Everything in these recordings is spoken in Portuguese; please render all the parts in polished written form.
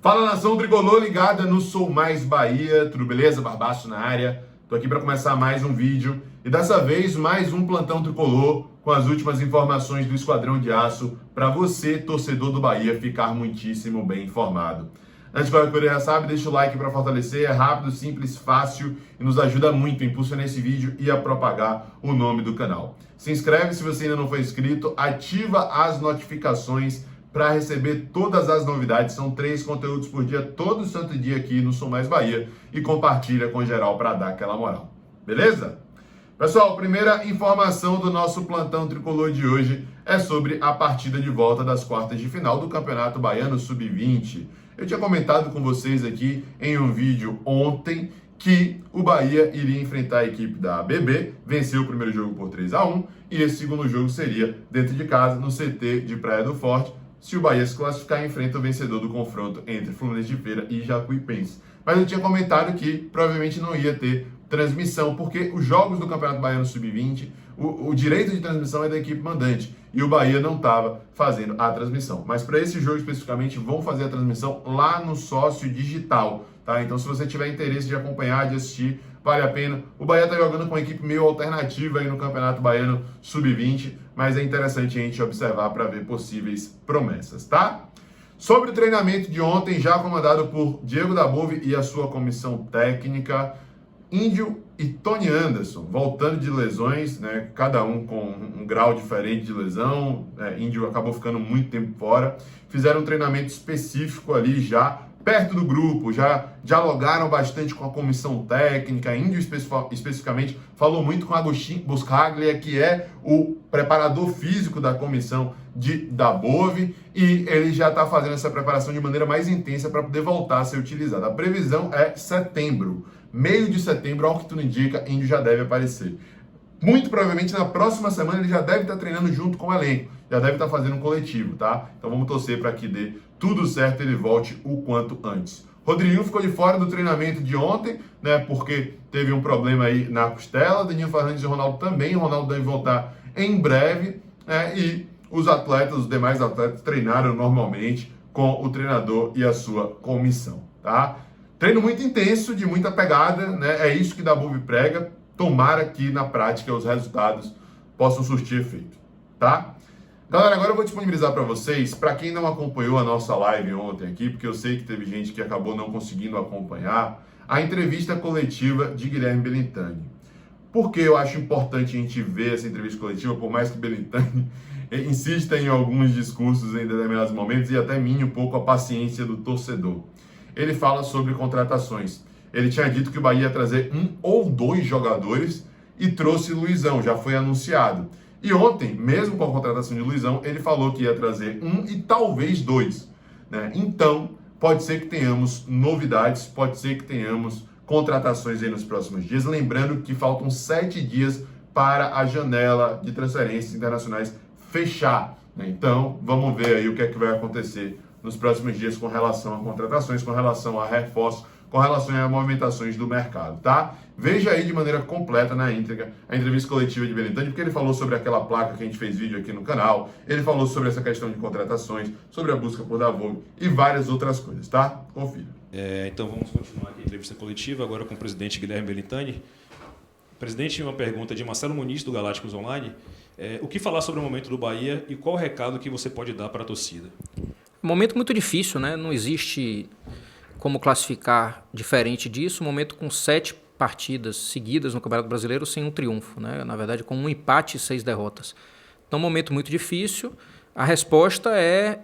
Fala, nação tricolor ligada no Sou Mais Bahia, tudo beleza? Barbaço na área. Tô aqui para começar mais um vídeo e dessa vez mais um plantão tricolor com as últimas informações do Esquadrão de Aço para você, torcedor do Bahia, ficar muitíssimo bem informado. Antes de qualquer coisa, já sabe, deixa o like para fortalecer, é rápido, simples, fácil e nos ajuda muito a impulsionar esse vídeo e a propagar o nome do canal. Se inscreve se você ainda não for inscrito, ativa as notificações para receber todas as novidades. São 3 conteúdos por dia, todo santo dia aqui no Sou Mais Bahia. E compartilha com geral para dar aquela moral. Beleza? Pessoal, primeira informação do nosso plantão tricolor de hoje é sobre a partida de volta das quartas de final do Campeonato Baiano Sub-20. Eu tinha comentado com vocês aqui em um vídeo ontem que o Bahia iria enfrentar a equipe da ABB, venceu o primeiro jogo por 3-1 e esse segundo jogo seria dentro de casa, no CT de Praia do Forte. Se o Bahia se classificar, enfrenta o vencedor do confronto entre Fluminense de Feira e Jacuipense. Mas eu tinha comentado que provavelmente não ia ter transmissão, porque os jogos do Campeonato Baiano Sub-20, o direito de transmissão é da equipe mandante, e o Bahia não estava fazendo a transmissão. Mas para esse jogo especificamente, vão fazer a transmissão lá no Sócio Digital, tá? Então se você tiver interesse de acompanhar, de assistir, vale a pena. O Bahia está jogando com uma equipe meio alternativa aí no Campeonato Baiano Sub-20, mas é interessante a gente observar para ver possíveis promessas, tá? Sobre o treinamento de ontem, já comandado por Diego Dabove e a sua comissão técnica, Índio e Tony Anderson, voltando de lesões, né? Cada um com um grau diferente de lesão. Índio acabou ficando muito tempo fora. Fizeram um treinamento específico ali já perto do grupo, já dialogaram bastante com a comissão técnica. Índio especificamente falou muito com Agostinho Buscaglia, que é o preparador físico da comissão de Dabove, e ele já está fazendo essa preparação de maneira mais intensa para poder voltar a ser utilizado. A previsão é setembro, meio de setembro, ao que tudo indica, Índio já deve aparecer. Muito provavelmente na próxima semana ele já deve estar treinando junto com o elenco, já deve estar fazendo um coletivo, tá? Então vamos torcer para que dê tudo certo e ele volte o quanto antes. Rodriguinho ficou de fora do treinamento de ontem, né? Porque teve um problema aí na costela. Danilo Fernandes e Ronaldo também. O Ronaldo deve voltar em breve, né? E os demais atletas treinaram normalmente com o treinador e a sua comissão, tá? Treino muito intenso, de muita pegada, né? É isso que Dabove prega. Tomara que na prática os resultados possam surtir efeito, tá? Galera, agora eu vou disponibilizar para vocês, para quem não acompanhou a nossa live ontem aqui, porque eu sei que teve gente que acabou não conseguindo acompanhar, a entrevista coletiva de Guilherme Belintani. Por que eu acho importante a gente ver essa entrevista coletiva, por mais que Belintani insista em alguns discursos em determinados momentos e até mine um pouco a paciência do torcedor. Ele fala sobre contratações. Ele tinha dito que o Bahia ia trazer 1 ou 2 jogadores e trouxe Luizão, já foi anunciado. E ontem, mesmo com a contratação de Luizão, ele falou que ia trazer 1 e talvez 2. Né? Então, pode ser que tenhamos novidades, pode ser que tenhamos contratações aí nos próximos dias. Lembrando que faltam 7 dias para a janela de transferências internacionais fechar. Né? Então, vamos ver aí o que é que vai acontecer nos próximos dias com relação a contratações, com relação a reforços, com relação a movimentações do mercado, tá? Veja aí de maneira completa, na íntegra, a entrevista coletiva de Belintani, porque ele falou sobre aquela placa que a gente fez vídeo aqui no canal, ele falou sobre essa questão de contratações, sobre a busca por Dabove e várias outras coisas, tá? Confira. Então vamos continuar aqui a entrevista coletiva, agora com o presidente Guilherme Belintani. Presidente, uma pergunta de Marcelo Muniz, do Galácticos Online. O que falar sobre o momento do Bahia e qual o recado que você pode dar para a torcida? Um momento muito difícil, né? Não existe como classificar diferente disso, um momento com 7 partidas seguidas no Campeonato Brasileiro sem um triunfo, né? Na verdade com um empate e 6 derrotas. Então um momento muito difícil, a resposta é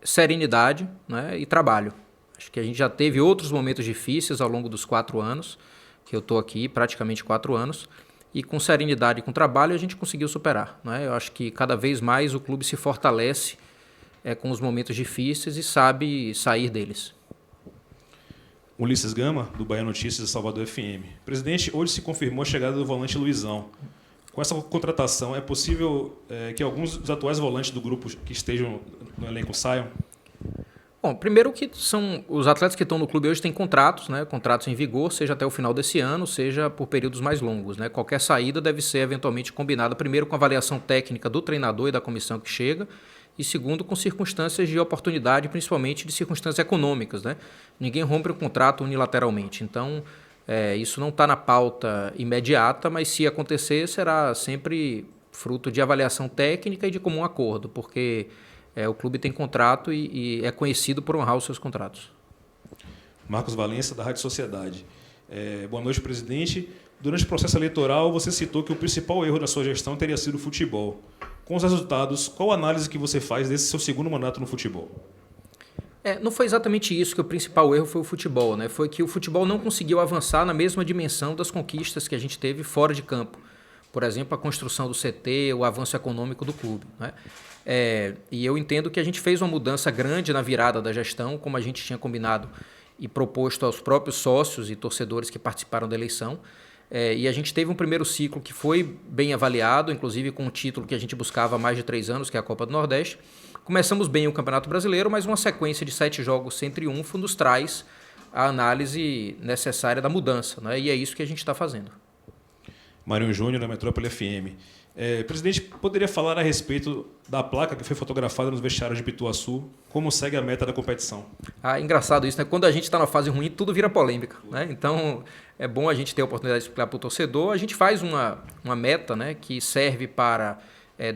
serenidade, né? E trabalho. Acho que a gente já teve outros momentos difíceis ao longo dos 4 anos, que eu estou aqui, praticamente 4 anos, e com serenidade e com trabalho a gente conseguiu superar, né? Eu acho que cada vez mais o clube se fortalece com os momentos difíceis e sabe sair deles. Ulisses Gama, do Bahia Notícias, Salvador FM. Presidente, hoje se confirmou a chegada do volante Luizão. Com essa contratação, é possível que alguns dos atuais volantes do grupo que estejam no elenco saiam? Bom, primeiro que são os atletas que estão no clube hoje têm contratos, né? Contratos em vigor, seja até o final desse ano, seja por períodos mais longos, né? Qualquer saída deve ser eventualmente combinada primeiro com a avaliação técnica do treinador e da comissão que chega e segundo, com circunstâncias de oportunidade, principalmente de circunstâncias econômicas, né? Ninguém rompe um contrato unilateralmente. Então, isso não está na pauta imediata, mas se acontecer, será sempre fruto de avaliação técnica e de comum acordo, porque o clube tem contrato e é conhecido por honrar os seus contratos. Marcos Valença, da Rádio Sociedade. Boa noite, presidente. Durante o processo eleitoral, você citou que o principal erro da sua gestão teria sido o futebol. Com os resultados, qual a análise que você faz desse seu segundo mandato no futebol? Não foi exatamente isso que o principal erro foi o futebol, né? Foi que o futebol não conseguiu avançar na mesma dimensão das conquistas que a gente teve fora de campo. Por exemplo, a construção do CT, o avanço econômico do clube, né? E eu entendo que a gente fez uma mudança grande na virada da gestão, como a gente tinha combinado e proposto aos próprios sócios e torcedores que participaram da eleição. E a gente teve um primeiro ciclo que foi bem avaliado, inclusive com um título que a gente buscava há mais de 3 anos, que é a Copa do Nordeste. Começamos bem o Campeonato Brasileiro, mas uma sequência de 7 jogos sem triunfo nos traz a análise necessária da mudança, né? E é isso que a gente está fazendo. Marinho Júnior, da Metrópole FM. Presidente, poderia falar a respeito da placa que foi fotografada nos vestiários de Pituaçu? Como segue a meta da competição? Engraçado isso, né? Quando a gente está na fase ruim, tudo vira polêmica, né? Então, é bom a gente ter a oportunidade de explicar para o torcedor. A gente faz uma meta, né, que serve para,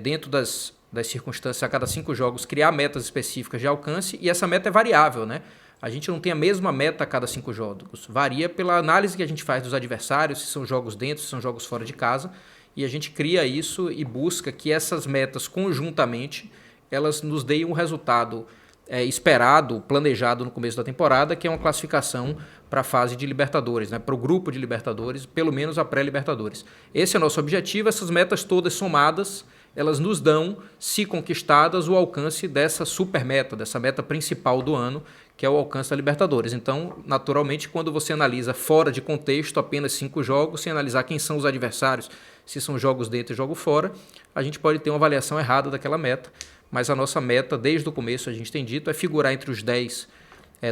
dentro das circunstâncias, a cada 5 jogos, criar metas específicas de alcance, e essa meta é variável, né? A gente não tem a mesma meta a cada 5 jogos. Varia pela análise que a gente faz dos adversários, se são jogos dentro, se são jogos fora de casa, e a gente cria isso e busca que essas metas, conjuntamente, elas nos deem um resultado esperado, planejado no começo da temporada, que é uma classificação para a fase de Libertadores, né? Para o grupo de Libertadores, pelo menos a pré-Libertadores. Esse é o nosso objetivo. Essas metas todas somadas, elas nos dão, se conquistadas, o alcance dessa super meta, dessa meta principal do ano, que é o alcance da Libertadores. Então, naturalmente, quando você analisa fora de contexto apenas 5 jogos, sem analisar quem são os adversários, se são jogos dentro e jogos fora, a gente pode ter uma avaliação errada daquela meta, mas a nossa meta, desde o começo, a gente tem dito, é figurar entre os 10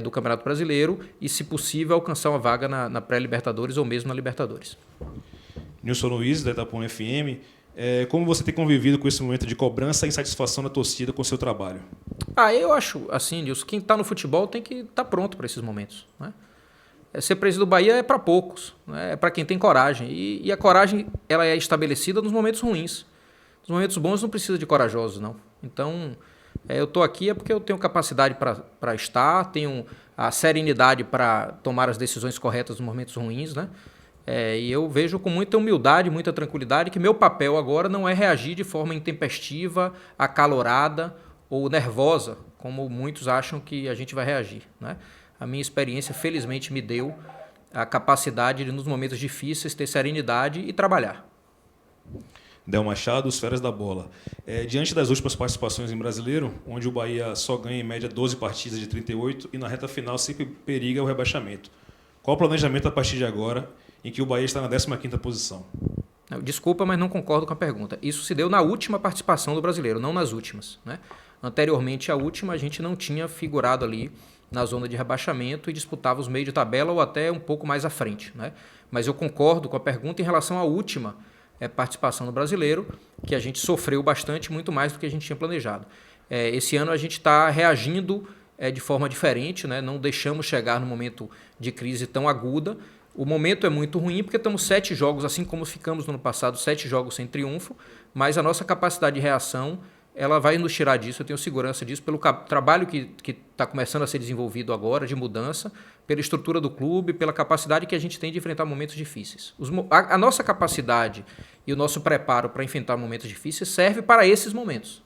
do Campeonato Brasileiro e, se possível, alcançar uma vaga na pré-Libertadores ou mesmo na Libertadores. Nilson Luiz, da Itapuã FM. Como você tem convivido com esse momento de cobrança e insatisfação da torcida com o seu trabalho? Eu acho, assim, Nilson, quem está no futebol tem que estar pronto para esses momentos, né? Ser presidente do Bahia é para poucos, né? É para quem tem coragem. E a coragem, ela é estabelecida nos momentos ruins. Nos momentos bons não precisa de corajosos, não. Então, eu estou aqui porque eu tenho capacidade para estar, tenho a serenidade para tomar as decisões corretas nos momentos ruins, né? E eu vejo com muita humildade, muita tranquilidade que meu papel agora não é reagir de forma intempestiva, acalorada ou nervosa, como muitos acham que a gente vai reagir, né? A minha experiência, felizmente, me deu a capacidade de, nos momentos difíceis, ter serenidade e trabalhar. Del Machado, os Feras da Bola. Diante das últimas participações em Brasileiro, onde o Bahia só ganha em média 12 partidas de 38 e na reta final sempre periga o rebaixamento. Qual o planejamento a partir de agora, em que o Bahia está na 15ª posição? Desculpa, mas não concordo com a pergunta. Isso se deu na última participação do Brasileiro, não nas últimas, né? Anteriormente à última, a gente não tinha figurado ali na zona de rebaixamento e disputava os meios de tabela ou até um pouco mais à frente, né? Mas eu concordo com a pergunta em relação à última participação no Brasileiro, que a gente sofreu bastante, muito mais do que a gente tinha planejado. Esse ano a gente está reagindo de forma diferente, né? Não deixamos chegar no momento de crise tão aguda. O momento é muito ruim porque estamos 7 jogos, assim como ficamos no ano passado, 7 jogos sem triunfo, mas a nossa capacidade de reação, ela vai nos tirar disso, eu tenho segurança disso, pelo trabalho que está começando a ser desenvolvido agora, de mudança, pela estrutura do clube, pela capacidade que a gente tem de enfrentar momentos difíceis. A nossa capacidade e o nosso preparo para enfrentar momentos difíceis serve para esses momentos.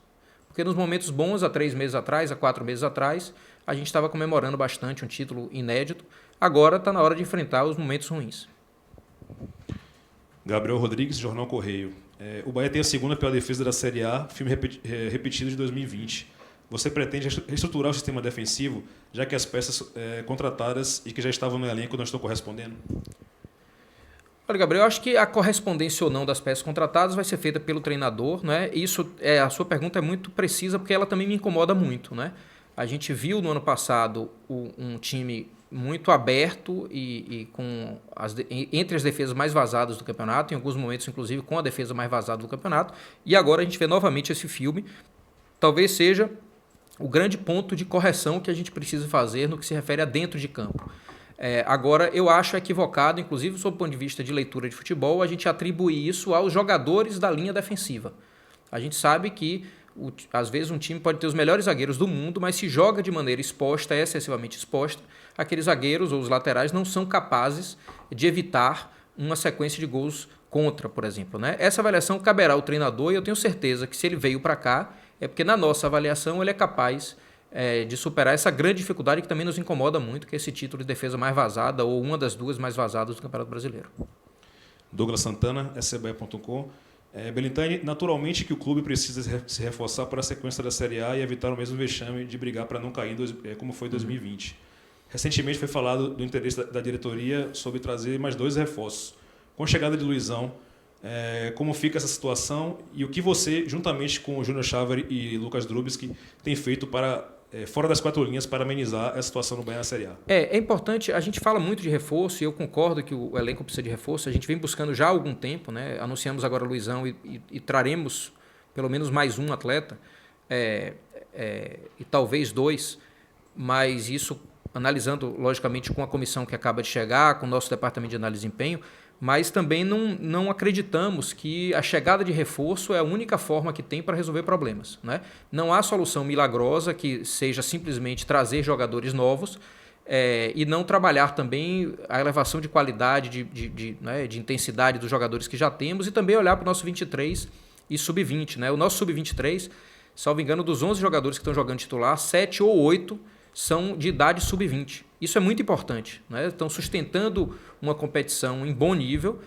Porque nos momentos bons, há 3 meses atrás, há 4 meses atrás, a gente estava comemorando bastante um título inédito. Agora está na hora de enfrentar os momentos ruins. Gabriel Rodrigues, Jornal Correio. O Bahia tem a segunda pior defesa da Série A, filme repetido de 2020. Você pretende reestruturar o sistema defensivo, já que as peças contratadas e que já estavam no elenco não estão correspondendo? Olha, Gabriel, eu acho que a correspondência ou não das peças contratadas vai ser feita pelo treinador, né? Isso, a sua pergunta é muito precisa, porque ela também me incomoda muito, né? A gente viu no ano passado um time muito aberto e com entre as defesas mais vazadas do campeonato, em alguns momentos, inclusive, com a defesa mais vazada do campeonato. E agora a gente vê novamente esse filme talvez seja o grande ponto de correção que a gente precisa fazer no que se refere a dentro de campo. Agora, eu acho equivocado, inclusive sob o ponto de vista de leitura de futebol, a gente atribuir isso aos jogadores da linha defensiva. A gente sabe que, às vezes, um time pode ter os melhores zagueiros do mundo, mas se joga de maneira exposta, excessivamente exposta, aqueles zagueiros ou os laterais não são capazes de evitar uma sequência de gols contra, por exemplo, né? Essa avaliação caberá ao treinador e eu tenho certeza que se ele veio para cá, é porque na nossa avaliação ele é capaz de superar essa grande dificuldade que também nos incomoda muito, que é esse título de defesa mais vazada ou uma das duas mais vazadas do Campeonato Brasileiro. Douglas Santana, SCBE.com. Belintani, naturalmente que o clube precisa se reforçar para a sequência da Série A e evitar o mesmo vexame de brigar para não cair como foi em 2020. Recentemente foi falado do interesse da diretoria sobre trazer mais 2 reforços. Com a chegada de Luizão, como fica essa situação e o que você, juntamente com o Júnior Chávari e Lucas Drubski, tem feito para, fora das 4 linhas, para amenizar a situação no Bahia na Série A? É importante, a gente fala muito de reforço e eu concordo que o elenco precisa de reforço, a gente vem buscando já há algum tempo, né? Anunciamos agora o Luizão e traremos pelo menos mais um atleta, e talvez 2, mas isso analisando logicamente com a comissão que acaba de chegar, com o nosso departamento de análise de desempenho, mas também não acreditamos que a chegada de reforço é a única forma que tem para resolver problemas, né? Não há solução milagrosa que seja simplesmente trazer jogadores novos e não trabalhar também a elevação de qualidade, de intensidade dos jogadores que já temos e também olhar para o nosso 23 e sub-20, né? O nosso sub-23, salvo engano, dos 11 jogadores que estão jogando titular, 7 ou 8 são de idade sub-20. Isso é muito importante, né? Estão sustentando uma competição em bom nível,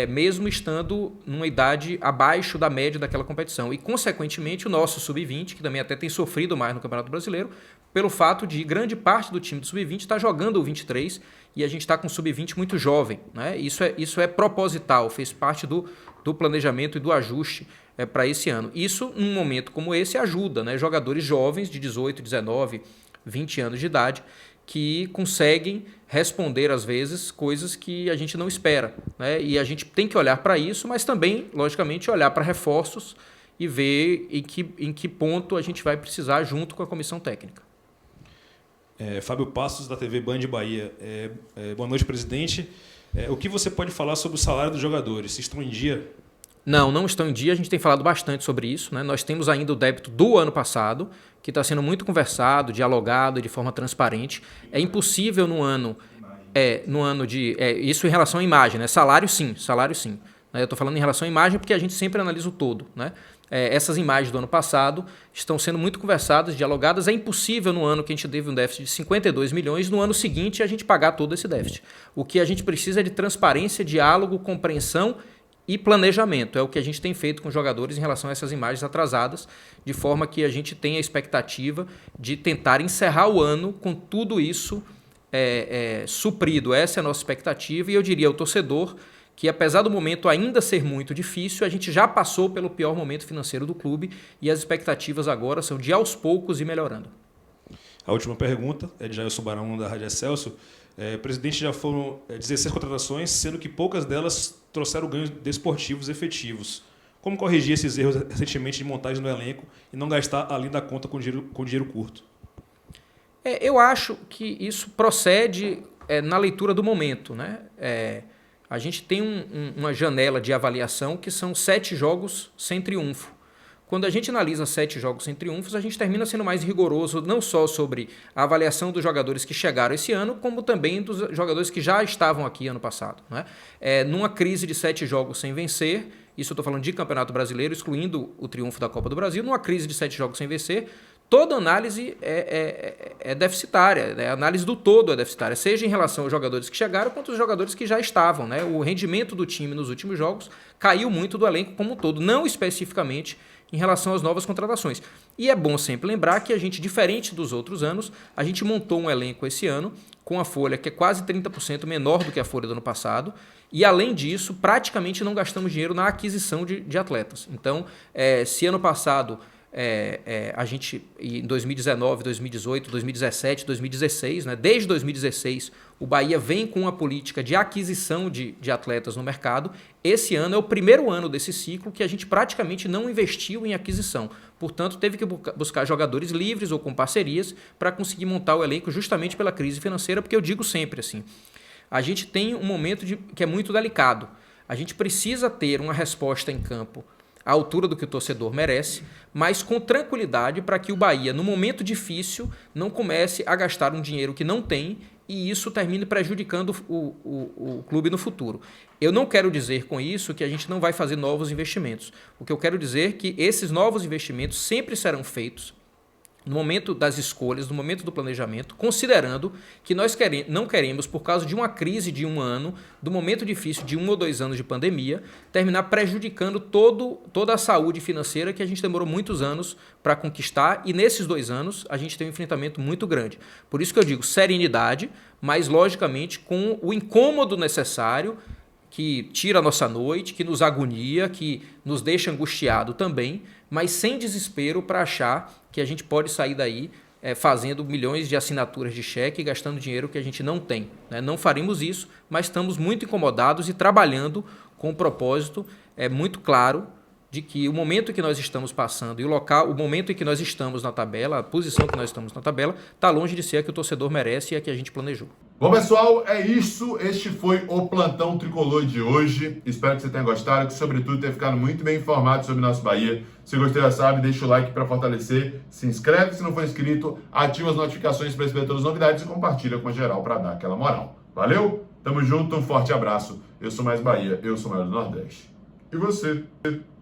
mesmo estando numa idade abaixo da média daquela competição. E, consequentemente, o nosso sub-20, que também até tem sofrido mais no Campeonato Brasileiro, pelo fato de grande parte do time do sub-20 estar jogando o 23 e a gente está com o sub-20 muito jovem, né? Isso é proposital, fez parte do planejamento e do ajuste para esse ano. Isso, num momento como esse, ajuda, né? Jogadores jovens de 18, 19, 20 anos de idade que conseguem responder, às vezes, coisas que a gente não espera, né? E a gente tem que olhar para isso, mas também, logicamente, olhar para reforços e ver em que ponto a gente vai precisar junto com a comissão técnica. Fábio Passos, da TV Band Bahia. Boa noite, presidente. O que você pode falar sobre o salário dos jogadores? Se estão em dia? Não estão em dia. A gente tem falado bastante sobre isso, né? Nós temos ainda o débito do ano passado, que está sendo muito conversado, dialogado de forma transparente. É impossível no ano de... isso em relação à imagem, né? Salário sim. Eu estou falando em relação à imagem porque a gente sempre analisa o todo, né? Essas imagens do ano passado estão sendo muito conversadas, dialogadas. É impossível no ano que a gente teve um déficit de 52 milhões, no ano seguinte a gente pagar todo esse déficit. O que a gente precisa é de transparência, diálogo, compreensão e planejamento. É o que a gente tem feito com os jogadores em relação a essas imagens atrasadas, de forma que a gente tenha a expectativa de tentar encerrar o ano com tudo isso suprido. Essa é a nossa expectativa e eu diria ao torcedor que, apesar do momento ainda ser muito difícil, a gente já passou pelo pior momento financeiro do clube e as expectativas agora são de aos poucos ir melhorando. A última pergunta é de Jailson Barão, da Rádio Excelsior. Presidente, já foram 16 contratações, sendo que poucas delas trouxeram ganhos desportivos efetivos. Como corrigir esses erros recentemente de montagem do elenco e não gastar além da conta com dinheiro curto? Eu acho que isso procede na leitura do momento, né? A gente tem uma janela de avaliação que são 7 jogos sem triunfo. Quando a gente analisa 7 jogos sem triunfos, a gente termina sendo mais rigoroso não só sobre a avaliação dos jogadores que chegaram esse ano, como também dos jogadores que já estavam aqui ano passado, né? Numa crise de 7 jogos sem vencer, isso eu estou falando de Campeonato Brasileiro, excluindo o triunfo da Copa do Brasil, numa crise de 7 jogos sem vencer, toda análise é deficitária, né? A análise do todo é deficitária, seja em relação aos jogadores que chegaram, quanto aos jogadores que já estavam, né? O rendimento do time nos últimos jogos caiu muito do elenco como um todo, não especificamente em relação às novas contratações. E é bom sempre lembrar que a gente, diferente dos outros anos, a gente montou um elenco esse ano com a folha que é quase 30% menor do que a folha do ano passado e, além disso, praticamente não gastamos dinheiro na aquisição de atletas. Então, se ano passado a gente, em 2019, 2018, 2017, 2016, né, desde 2016, o Bahia vem com uma política de aquisição de atletas no mercado. Esse ano é o primeiro ano desse ciclo que a gente praticamente não investiu em aquisição. Portanto, teve que buscar jogadores livres ou com parcerias para conseguir montar o elenco justamente pela crise financeira, porque eu digo sempre assim, a gente tem um momento que é muito delicado. A gente precisa ter uma resposta em campo à altura do que o torcedor merece, mas com tranquilidade para que o Bahia, no momento difícil, não comece a gastar um dinheiro que não tem e isso termine prejudicando o clube no futuro. Eu não quero dizer com isso que a gente não vai fazer novos investimentos. O que eu quero dizer é que esses novos investimentos sempre serão feitos no momento das escolhas, no momento do planejamento, considerando que nós não queremos, por causa de uma crise de um ano, do momento difícil de 1 ou 2 anos de pandemia, terminar prejudicando toda a saúde financeira que a gente demorou muitos anos para conquistar e nesses 2 anos a gente tem um enfrentamento muito grande. Por isso que eu digo serenidade, mas logicamente com o incômodo necessário que tira a nossa noite, que nos agonia, que nos deixa angustiado também, mas sem desespero para achar que a gente pode sair daí fazendo milhões de assinaturas de cheque e gastando dinheiro que a gente não tem. Né? Não faremos isso, mas estamos muito incomodados e trabalhando com o propósito muito claro de que o momento que nós estamos passando e o momento em que nós estamos na tabela, a posição que nós estamos na tabela, está longe de ser a que o torcedor merece e a que a gente planejou. Bom, pessoal, é isso. Este foi o Plantão Tricolor de hoje. Espero que você tenha gostado, que sobretudo tenha ficado muito bem informado sobre o nosso Bahia. Se gostou, já sabe, deixa o like para fortalecer, se inscreve se não for inscrito, ativa as notificações para receber todas as novidades e compartilha com a geral para dar aquela moral. Valeu? Tamo junto, um forte abraço. Eu sou Mais Bahia, eu sou o maior do Nordeste. E você?